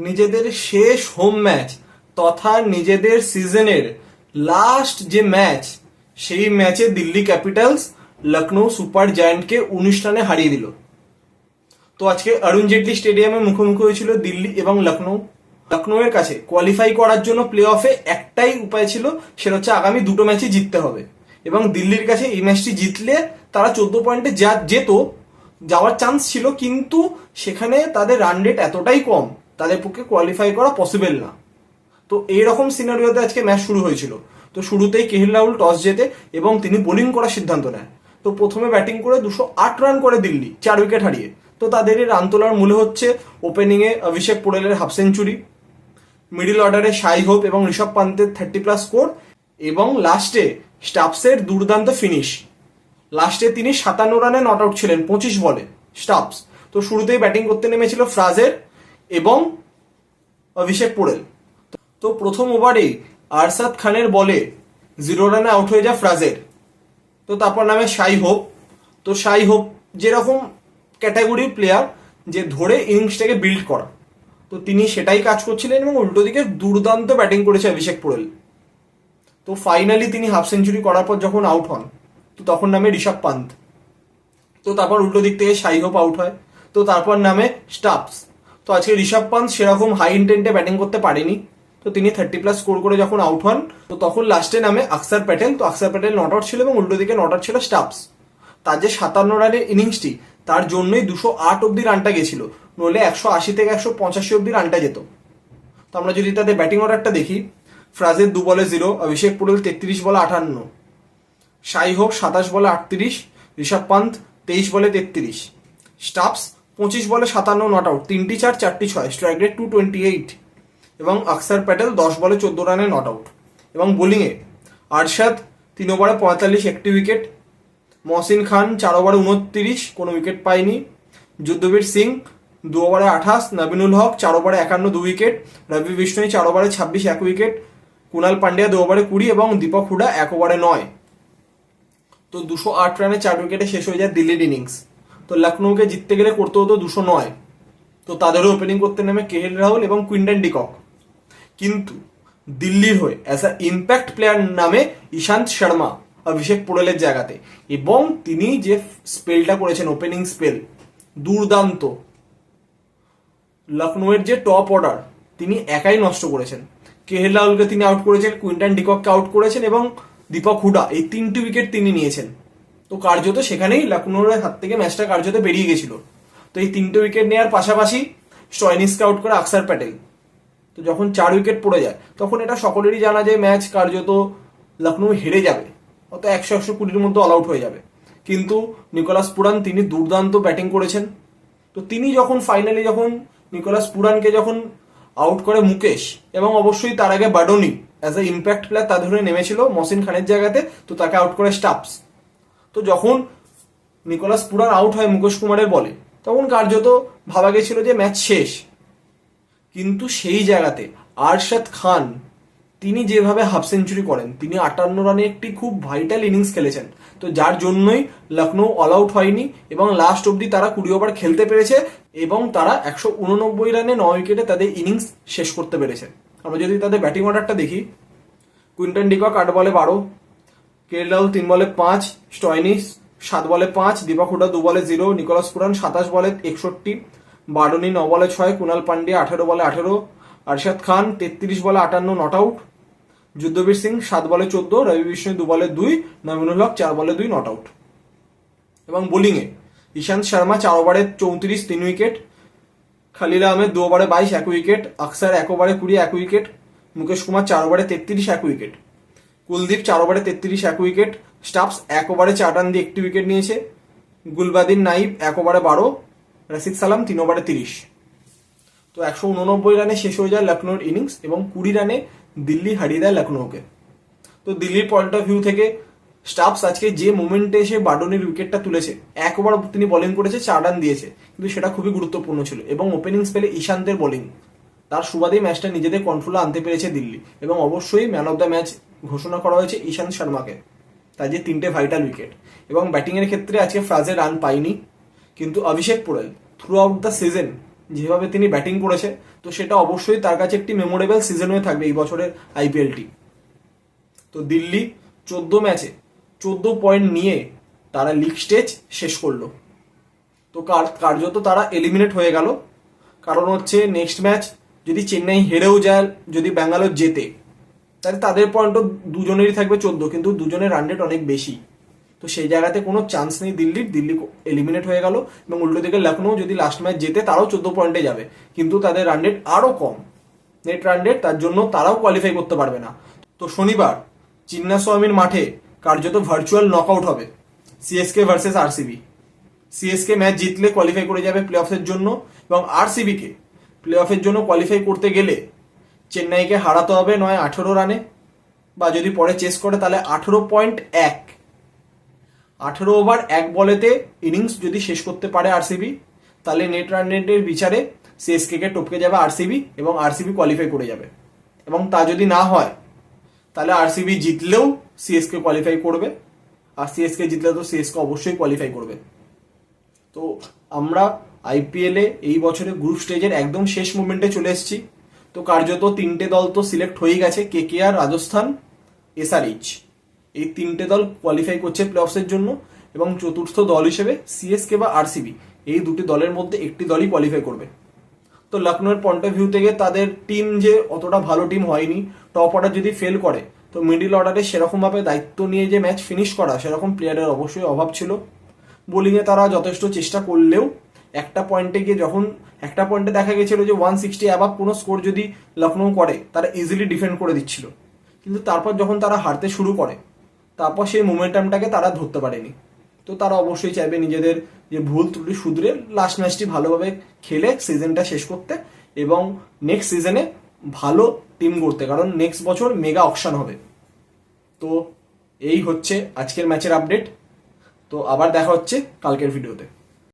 নিজেদের শেষ home match তথা নিজেদের সিজনের লাস্ট যে ম্যাচ, সেই ম্যাচে দিল্লি ক্যাপিটালস লখনৌ সুপার জায়ান্টকে 19 রানে হারিয়ে দিল। তো আজকে অরুণ জেটলি স্টেডিয়ামে মুখোমুখি হয়েছিল দিল্লি এবং লখনৌ। লখনৌয়ের কাছে কোয়ালিফাই করার জন্য প্লে অফে একটাই উপায় ছিল, সেটা হচ্ছে আগামী দুটো ম্যাচই জিততে হবে। এবং দিল্লির কাছে এই ম্যাচটি জিতলে তারা 14 পয়েন্টে যেত, যাওয়ার চান্স ছিল, কিন্তু সেখানে তাদের রান রেট এতটাই কম, তাদের পক্ষে কোয়ালিফাই করা পসিবল না। তো এইরকম সিনারিওতে আজকে ম্যাচ শুরু হয়েছিল। তো শুরুতেই কেএল রাহুল টস জেতে এবং তিনি বোলিং করার সিদ্ধান্ত নেয়। তো প্রথমে ব্যাটিং করে 208 রান করে দিল্লি 4 উইকেট হারিয়ে। তো তাদের এই রান তোলার মূলে হচ্ছে ওপেনিংয়ে অভিষেক পোড়েলের হাফ সেঞ্চুরি, মিডল অর্ডারে শাই হোপ এবং ঋষভ পান্তের 30+ স্কোর, এবং লাস্টে স্টাফসের দুর্দান্ত ফিনিশ। লাস্টে তিনি 57 রানে নট আউট ছিলেন 25 বলে স্টাফস। তো শুরুতেই ব্যাটিং করতে নেমেছিল ফ্রাজের এবং অভিষেক পোড়েল। তো প্রথম ওভারেই আরশাদ খানের বলে 0 রানে আউট হয়ে যায় ফ্রাজের। তো তারপর নামে শাই হোপ। তো শাই হোপ যেরকম ক্যাটাগরির প্লেয়ার, যে ধরে ইনিংসটাকে বিল্ড করা, তো তিনি সেটাই কাজ করছিলেন এবং উল্টো দিকে দুর্দান্ত ব্যাটিং করেছে অভিষেক পোড়েল। তো ফাইনালি তিনি হাফ সেঞ্চুরি করার পর যখন আউট হন, তো তখন নামে ঋষভ পান্ত। তো তারপর উল্টো দিক থেকে শাই হোপ আউট হয়। তো তারপর নামে স্টাফস। তো আজকে ঋষভ পান্ত সেরকম হাই ইন্টেন্টে ব্যাটিং করতে পারেনি। তো তিনি 30+ স্কোর করে যখন আউট হন, তো তখন লাস্টে নামে অক্ষর প্যাটেল। তো অক্ষর প্যাটেল নট আউট ছিল এবং উল্টো দিকে নট আউট ছিল স্টাফস। তার যে 57 রানের ইনিংসটি, তার জন্যই 208 অব্দি রানটা গেছিল, নইলে 180 থেকে 185 অব্দি রানটা যেত। তো আমরা যদি তাদের ব্যাটিং অর্ডারটা দেখি, ফ্রাজের 2 বলে 0, অভিষেক পোড়েল 33 বলে 58, শাই হোপ 27 বলে 38, ঋষভ পান্ত 23 বলে 33, স্টাফস 25 বলে 57 নট আউট, 3টি 4 4টি 6, স্ট্রাইক রেট 228, এবং অক্ষর প্যাটেল 10 বলে 14 রানে নট আউট। এবং বোলিংয়ে আরশাদ 3 ওভারে 45, 1টি উইকেট, মহসিন খান 4 ওভারে 29, কোনো উইকেট পায়নি, যুদ্ধবীর সিং 2 ওভারে 28, নবীনুল হক 4 ওভারে 51, 2 উইকেট, রবি বিষ্ণই 4 ওভারে 26, 1 উইকেট, কুনাল পান্ডিয়া 2 ওভারে 20 এবং দীপক হুডা 1 ওভারে 9। তো 208 রানে 4 উইকেটে শেষ হয়ে যায় দিল্লির ইনিংস। তো লখনৌকে জিততে গেলে করতে হতো 209। তো তাদেরও ওপেনিং করতে নেমে কেএল রাহুল এবং কুইন্টন ডিকক। কিন্তু দিল্লির হয়ে অ্যাজ আ ইম্প্যাক্ট প্লেয়ার নামে ঈশান্ত শর্মা অভিষেক পোড়েলের জায়গাতে, এবং তিনি যে স্পেলটা করেছেন, ওপেনিং স্পেল দুর্দান্ত। লখনৌয়ের যে টপ অর্ডার তিনি একাই নষ্ট করেছেন। কেএল রাহুলকে তিনি আউট করেছেন, কুইন্টন ডিকককে আউট করেছেন এবং দীপক হুডা এই 3টি উইকেট তিনি নিয়েছেন। তো কার্যত সেখানেই লখনৌর হাত থেকে ম্যাচটা কার্যত বেরিয়ে গেছিল। তো এই 3টে উইকেট নেওয়ার পাশাপাশি স্টয়নিসকে আউট করে অক্ষর প্যাটেল। তো যখন 4 উইকেট পড়ে যায়, তখন এটা সকলেরই জানা যে ম্যাচ কার্যত লখনৌ হেরে যাবে, অত 100-120-র মধ্যে অল আউট হয়ে যাবে। কিন্তু নিকোলাস পুরান তিনি দুর্দান্ত ব্যাটিং করেছেন। তো তিনি যখন ফাইনালি নিকোলাস পুরানকে যখন আউট করে মুকেশ, এবং অবশ্যই তার আগে বাডোনি অ্যাজ এ ইম্প্যাক্ট প্লেয়ার তার ধরে নেমেছিল মহসিন খানের জায়গাতে, তো তাকে আউট করে স্টাফস। তো যখন নিকোলাস পুরান আউট হয় মুকেশ কুমারের বলে, তখন কার্যত ভাবা গেছিল যে ম্যাচ শেষ। কিন্তু সেই জায়গাতে আরশাদ খান তিনি যেভাবে হাফ সেঞ্চুরি করেন, তিনি 58 রানে একটি খুব ভাইটাল ইনিংস খেলেছেন। তো যার জন্যই লখনৌ অল আউট হয়নি এবং লাস্ট অব্দি তারা 20 ওভার খেলতে পেরেছে এবং তারা 189 রানে 9 উইকেটে তাদের ইনিংস শেষ করতে পেরেছে। আমরা যদি তাদের ব্যাটিং অর্ডারটা দেখি, কুইন্টন ডিকক 8 বলে 12, কেএল রাহুল 3 বলে 5, স্টয়নিস 7 বলে 5, দীপক হুডা 2 বলে 0, নিকোলাস পুরান 27 বলে 61, বাডোনি 9 বলে 6, কুনাল পান্ডিয়া 18 বলে 18, আরশাদ খান 33 বলে 58 নট আউট, যুদ্ধবীর সিং 7 বলে 14, রবি বিষ্ণু 2 বলে 2, নবীনুল হক 4 বলে 2 নট আউট। এবং বোলিংয়ে ঈশান্ত শর্মা 4 ওভারে 34, 3 উইকেট, খালিল আহমেদ 2 ওভারে 22, 1 উইকেট, অক্ষর 1 ওভারে 20, 1 উইকেট, মুকেশ কুমার 4 ওভারে 33, 1 উইকেট, কুলদীপ 4 ওভারে 33, 1 উইকেট, স্টাফস 1 ওভারে 4 রান দিয়ে 1টি উইকেট নিয়েছে, গুলবাদিন নাইব 1 ওভারে 12, রশিদ সালাম 3 ওভারে 30। তো 189 রানে শেষ হয়ে যায় লখনৌর ইনিংস এবং 20 রানে দিল্লি হারিয়ে দেয় লখনৌকে। তো দিল্লির পয়েন্ট অফ ভিউ থেকে স্টাফস আজকে যে মোমেন্টে এসে বাডোনির উইকেটটা তুলেছে, 1 ওভার তিনি বোলিং করেছে, 4 রান দিয়েছে, কিন্তু সেটা খুবই গুরুত্বপূর্ণ ছিল। এবং ওপেনিং স্পেলে ঈশান্তের বোলিং, তার সুবাদেই ম্যাচটা নিজেদের কন্ট্রোলে আনতে পেরেছে দিল্লি। এবং অবশ্যই ম্যান অফ দ্য ম্যাচ ঘোষণা করা হয়েছে ঈশান্ত শর্মাকে, তার যে 3টে ভাইটাল উইকেট। এবং ব্যাটিংয়ের ক্ষেত্রে আজকে ফ্রাজে রান পায়নি, কিন্তু Abhishek Porel throughout the season যেভাবে তিনি ব্যাটিং করেছে, তো সেটা অবশ্যই তার কাছে একটি মেমোরেবল সিজন হয়ে থাকবে এই বছরের আইপিএলটি। তো দিল্লি 14 ম্যাচে 14 পয়েন্ট নিয়ে তারা লিগ স্টেজ শেষ করলো। তো কার্যত তারা এলিমিনেট হয়ে গেল। কারণ হচ্ছে নেক্সট ম্যাচ যদি চেন্নাই হেরেও যায়, যদি ব্যাঙ্গালোর জেতে, তাহলে তাদের পয়েন্টও দুজনেরই থাকবে 14, কিন্তু দুজনের রান রেট অনেক বেশি। তো সেই জায়গাতে কোনো চান্স নেই দিল্লির, দিল্লি এলিমিনেট হয়ে গেল। এবং উল্টো দিকে লখনৌ যদি লাস্ট ম্যাচ জেতে তারাও 14 পয়েন্টে যাবে, কিন্তু তাদের রান রেট আরও কম, নেট রান রেট, তার জন্য তারাও কোয়ালিফাই করতে পারবে না। তো শনিবার চিন্নাস্বামীর মাঠে কার্যত ভার্চুয়াল নকআউট হবে CSK versus RCB. CSK match জিতলে কোয়ালিফাই করে যাবে প্লে অফের জন্য, এবং আরসিবিকে প্লে অফের জন্য কোয়ালিফাই করতে গেলে চেন্নাইকে হারাতে হবে নয় 18 রানে, বা যদি পরে চেস করে তাহলে 18.1, 18 ওভার 1 বলেতে ইনিংস যদি শেষ করতে পারে আরসিবি, তাহলে নেট রান রেটের বিচারে সিএসকে কে টপকে যাবে আরসিবি, এবং আরসিবি কোয়ালিফাই করে যাবে। এবং তা যদি না হয় তাহলে আরসিবি জিতলেও সিএসকে কোয়ালিফাই করবে, আর সিএসকে জিতলে তো সিএসকে অবশ্যই কোয়ালিফাই করবে। তো আমরা আইপিএলে এই বছরে গ্রুপ স্টেজের একদম শেষ মুভমেন্টে চলে এসেছি। তো কার্যত 3টে দল তো সিলেক্ট হয়ে গেছে, কেকেআর, রাজস্থান, এসআরএইচ। এই 3টে দল কোয়ালিফাই করছে প্লে অফসের জন্য, এবং চতুর্থ দল হিসেবে সিএসকে বা আরসিবি, এই দুটি দলের মধ্যে একটি দলই কোয়ালিফাই করবে। তো লখনৌয়ের পয়েন্ট অফ ভিউ থেকে তাদের টিম যে অতটা ভালো টিম হয়নি, টপ অর্ডার যদি ফেল করে, তো মিডিল অর্ডারে সেরকমভাবে দায়িত্ব নিয়ে যে ম্যাচ ফিনিশ করা, সেরকম প্লেয়ারের অবশ্যই অভাব ছিল। বোলিংয়ে তারা যথেষ্ট চেষ্টা করলেও একটা পয়েন্টে গিয়ে, যখন একটা পয়েন্টে দেখা গেছিল যে 160 অ্যাবাভ কোনো স্কোর যদি লখনৌ করে, তারা ইজিলি ডিফেন্ড করে দিচ্ছিল। কিন্তু তারপর যখন তারা হারতে শুরু করে, তারপর সেই মোমেন্টামটাকে তারা ধরতে পারেনি। তো তারা অবশ্যই চাইবে নিজেদের যে ভুল ত্রুটি শুধরে লাস্ট ম্যাচটি ভালোভাবে খেলে সিজনটা শেষ করতে, এবং নেক্সট সিজনে ভালো টিম করতে, কারণ নেক্সট বছর মেগা অকশন হবে। তো এই হচ্ছে আজকের ম্যাচের আপডেট। তো আবার দেখা হচ্ছে কালকের ভিডিওতে।